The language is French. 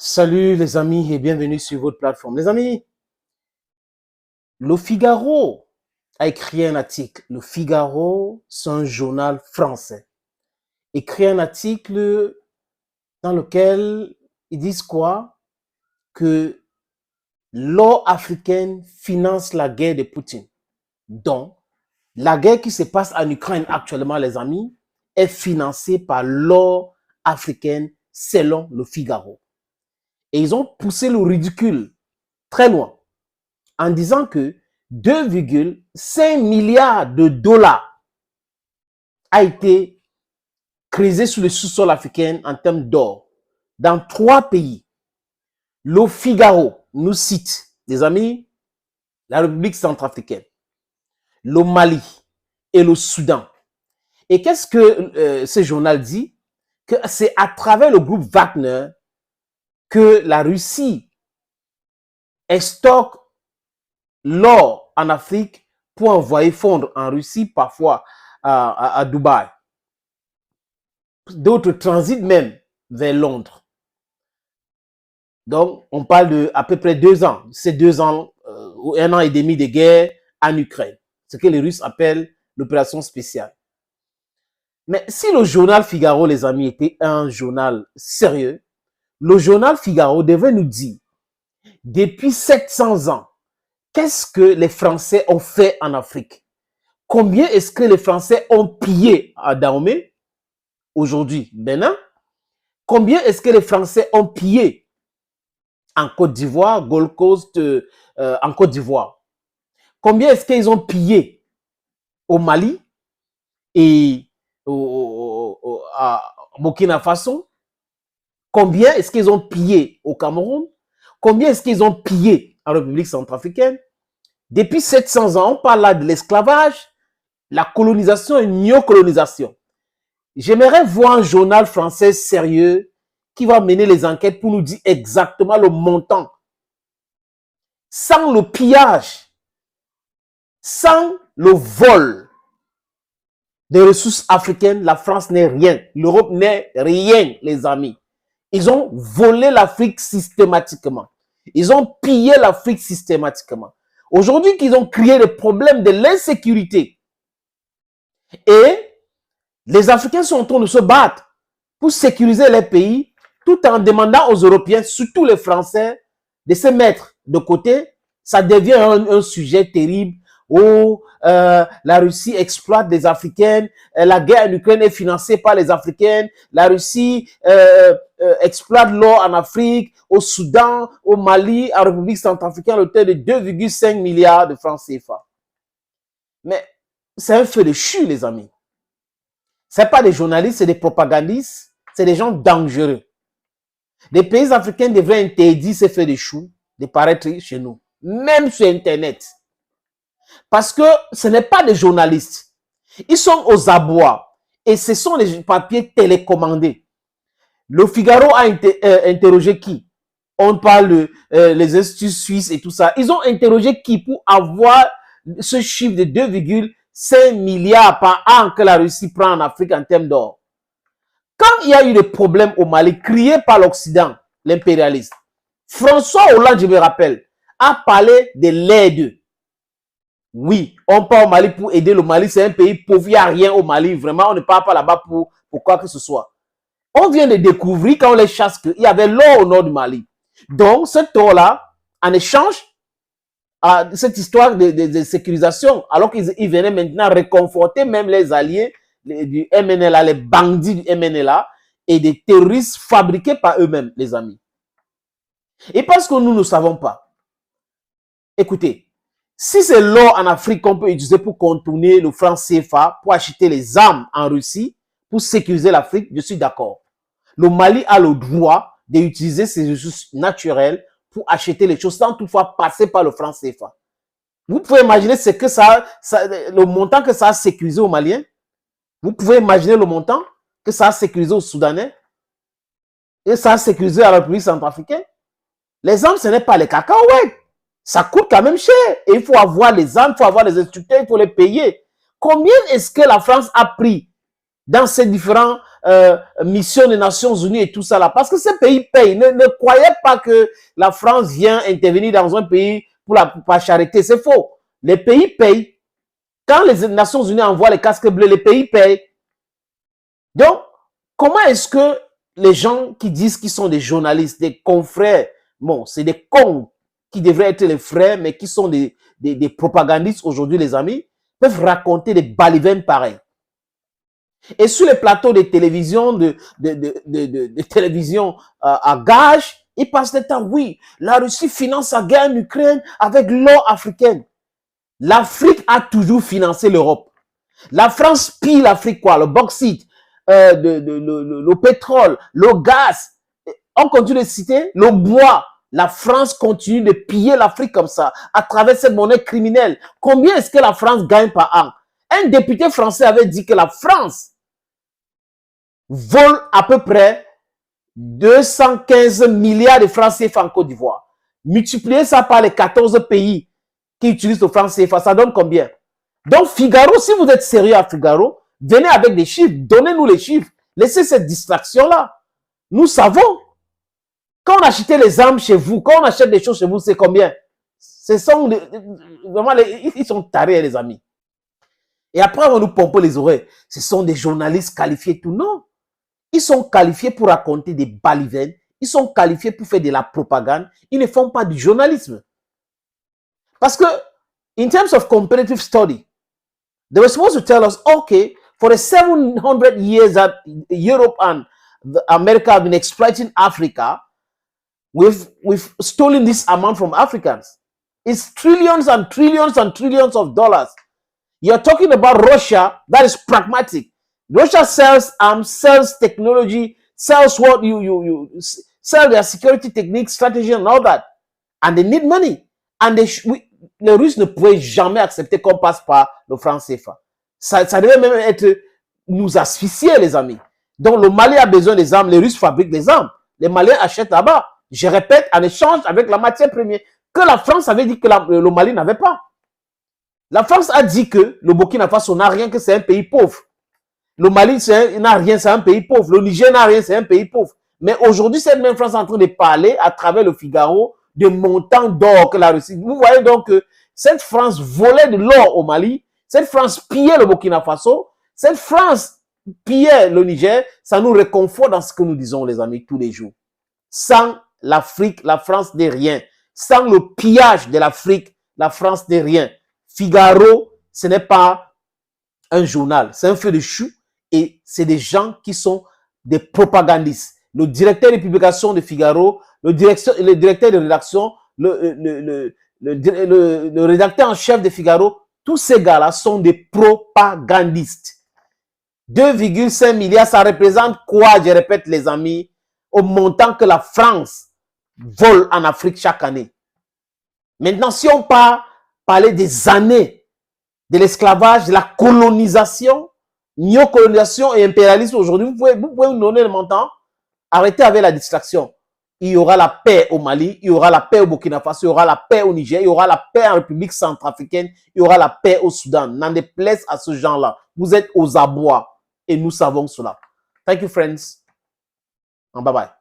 Salut les amis et bienvenue sur votre plateforme. Les amis, Le Figaro a écrit un article. Le Figaro, c'est un journal français. Écrit un article dans lequel ils disent quoi? Que l'or africaine finance la guerre de Poutine. Donc, la guerre qui se passe en Ukraine actuellement, les amis, est financée par l'or africaine selon Le Figaro. Et ils ont poussé le ridicule très loin en disant que 2,5 milliards de dollars a été creusé sous le sous-sol africain en termes d'or dans 3 pays. Le Figaro nous cite, les amis, la République centrafricaine, le Mali et le Soudan. Et qu'est-ce que ce journal dit? Que c'est à travers le groupe Wagner que la Russie stocke l'or en Afrique pour envoyer fondre en Russie, parfois à Dubaï. D'autres transitent même vers Londres. Donc, on parle de à peu près 2 ans. C'est 2 ans ou 1 an et demi de guerre en Ukraine. Ce que les Russes appellent l'opération spéciale. Mais si le journal Figaro, les amis, était un journal sérieux, le journal Figaro devait nous dire, depuis 700 ans, qu'est-ce que les Français ont fait en Afrique? Combien est-ce que les Français ont pillé à Dahomey, aujourd'hui Bénin? Combien est-ce que les Français ont pillé en Côte d'Ivoire, Gold Coast, en Côte d'Ivoire? Combien est-ce qu'ils ont pillé au Mali et à Burkina Faso? Combien est-ce qu'ils ont pillé au Cameroun? Combien est-ce qu'ils ont pillé en République centrafricaine? Depuis 700 ans, on parle là de l'esclavage, la colonisation et néocolonisation. J'aimerais voir un journal français sérieux qui va mener les enquêtes pour nous dire exactement le montant. Sans le pillage, sans le vol des ressources africaines, la France n'est rien. L'Europe n'est rien, les amis. Ils ont volé l'Afrique systématiquement. Ils ont pillé l'Afrique systématiquement. Aujourd'hui qu'ils ont créé des problèmes de l'insécurité. Et les Africains sont en train de se battre pour sécuriser les pays tout en demandant aux Européens, surtout les Français, de se mettre de côté. Ça devient un sujet terrible où la Russie exploite les Africaines, la guerre en Ukraine est financée par les Africaines, la Russie exploite l'or en Afrique, au Soudan, au Mali, en République centrafricaine, à hauteur de 2,5 milliards de francs CFA. Mais c'est un feu de chou, les amis. Ce n'est pas des journalistes, c'est des propagandistes, c'est des gens dangereux. Les pays africains devraient interdire ces feux de chou de paraître chez nous, même sur Internet. Parce que ce n'est pas des journalistes. Ils sont aux abois et ce sont des papiers télécommandés. Le Figaro a interrogé qui? On parle les instituts suisses et tout ça. Ils ont interrogé qui pour avoir ce chiffre de 2,5 milliards par an que la Russie prend en Afrique en termes d'or. Quand il y a eu des problèmes au Mali créés par l'Occident, l'impérialiste, François Hollande, je me rappelle, a parlé de l'aide. Oui, on part au Mali pour aider le Mali. C'est un pays pauvre, il n'y a rien au Mali. Vraiment, on ne part pas là-bas pour quoi que ce soit. On vient de découvrir, quand on les chasse, qu'il y avait l'or au nord du Mali. Donc, cet or-là, en échange à cette histoire de sécurisation, alors qu'ils venaient maintenant réconforter même les alliés du MNLA, les bandits du MNLA, et des terroristes fabriqués par eux-mêmes, les amis. Et parce que nous ne savons pas, écoutez, si c'est l'or en Afrique qu'on peut utiliser pour contourner le franc CFA, pour acheter les armes en Russie, pour sécuriser l'Afrique, je suis d'accord. Le Mali a le droit d'utiliser ses ressources naturelles pour acheter les choses sans toutefois passer par le franc CFA. Vous pouvez imaginer ce que le montant que ça a sécurisé aux Maliens. Vous pouvez imaginer le montant que ça a sécurisé aux Soudanais et ça a sécurisé à la République centrafricaine. Les armes, ce n'est pas les cacahuètes. Ça coûte quand même cher. Et il faut avoir les armes, il faut avoir les instructeurs, il faut les payer. Combien est-ce que la France a pris dans ces différents mission des Nations Unies et tout ça là. Parce que ces pays payent. Ne croyez pas que la France vient intervenir dans un pays pour par charité. C'est faux. Les pays payent. Quand les Nations Unies envoient les casques bleus, les pays payent. Donc, comment est-ce que les gens qui disent qu'ils sont des journalistes, des confrères, bon, c'est des cons qui devraient être les frères, mais qui sont des propagandistes aujourd'hui, les amis, peuvent raconter des balivernes pareils. Et sur les plateaux de télévision, de télévision à gage, ils passent le temps, oui, la Russie finance la guerre en Ukraine avec l'or africaine. L'Afrique a toujours financé l'Europe. La France pille l'Afrique, quoi, le bauxite, le pétrole, le gaz. On continue de citer le bois. La France continue de piller l'Afrique comme ça, à travers cette monnaie criminelle. Combien est-ce que la France gagne par an? Un député français avait dit que la France vole à peu près 215 milliards de francs CFA en Côte d'Ivoire. Multipliez ça par les 14 pays qui utilisent le franc CFA, ça donne combien? Donc Figaro, si vous êtes sérieux à Figaro, venez avec des chiffres, donnez-nous les chiffres. Laissez cette distraction-là. Nous savons. Quand on achète les armes chez vous, quand on achète des choses chez vous, c'est combien? Ce sont vraiment ils sont tarés, les amis. Et après, on nous pompe les oreilles. Ce sont des journalistes qualifiés, tout. Non. Ils sont qualifiés pour raconter des balivernes. Ils sont qualifiés pour faire de la propagande. Ils ne font pas du journalisme. Parce que, in terms of comparative study, they were supposed to tell us, okay, for the 700 years that Europe and America have been exploiting Africa, we've stolen this amount from Africans. It's trillions and trillions and trillions of dollars. You're talking about Russia, that is pragmatic. Russia sells arms, sells technology, sells what you sell their security techniques, strategy and all that. And they need money. And les Russes ne pourraient jamais accepter qu'on passe par le franc CFA. Ça devait même être nous asphyxier, les amis. Donc le Mali a besoin des armes, les Russes fabriquent des armes. Les Maliens achètent là-bas. Je répète, en échange avec la matière première que la France avait dit que le Mali n'avait pas. La France a dit que le Burkina Faso n'a rien, que c'est un pays pauvre. Le Mali n'a rien, c'est un pays pauvre. Le Niger n'a rien, c'est un pays pauvre. Mais aujourd'hui, cette même France est en train de parler à travers le Figaro de montants d'or que la Russie. Vous voyez donc que cette France volait de l'or au Mali, cette France pillait le Burkina Faso, cette France pillait le Niger. Ça nous réconforte dans ce que nous disons, les amis, tous les jours. Sans l'Afrique, la France n'est rien. Sans le pillage de l'Afrique, la France n'est rien. Figaro, ce n'est pas un journal, c'est un feu de chou et c'est des gens qui sont des propagandistes. Le directeur de publication de Figaro, le directeur de rédaction, le rédacteur en chef de Figaro, tous ces gars-là sont des propagandistes. 2,5 milliards, ça représente quoi, je répète les amis, au montant que la France vole en Afrique chaque année. Maintenant, si on parler des années de l'esclavage, de la colonisation, néocolonisation et impérialisme aujourd'hui, vous pouvez nous donner le montant. Arrêtez avec la distraction. Il y aura la paix au Mali, il y aura la paix au Burkina Faso, il y aura la paix au Niger, il y aura la paix en République centrafricaine, il y aura la paix au Soudan. N'en déplaise à ce genre-là. Vous êtes aux abois et nous savons cela. Thank you, friends. And bye-bye.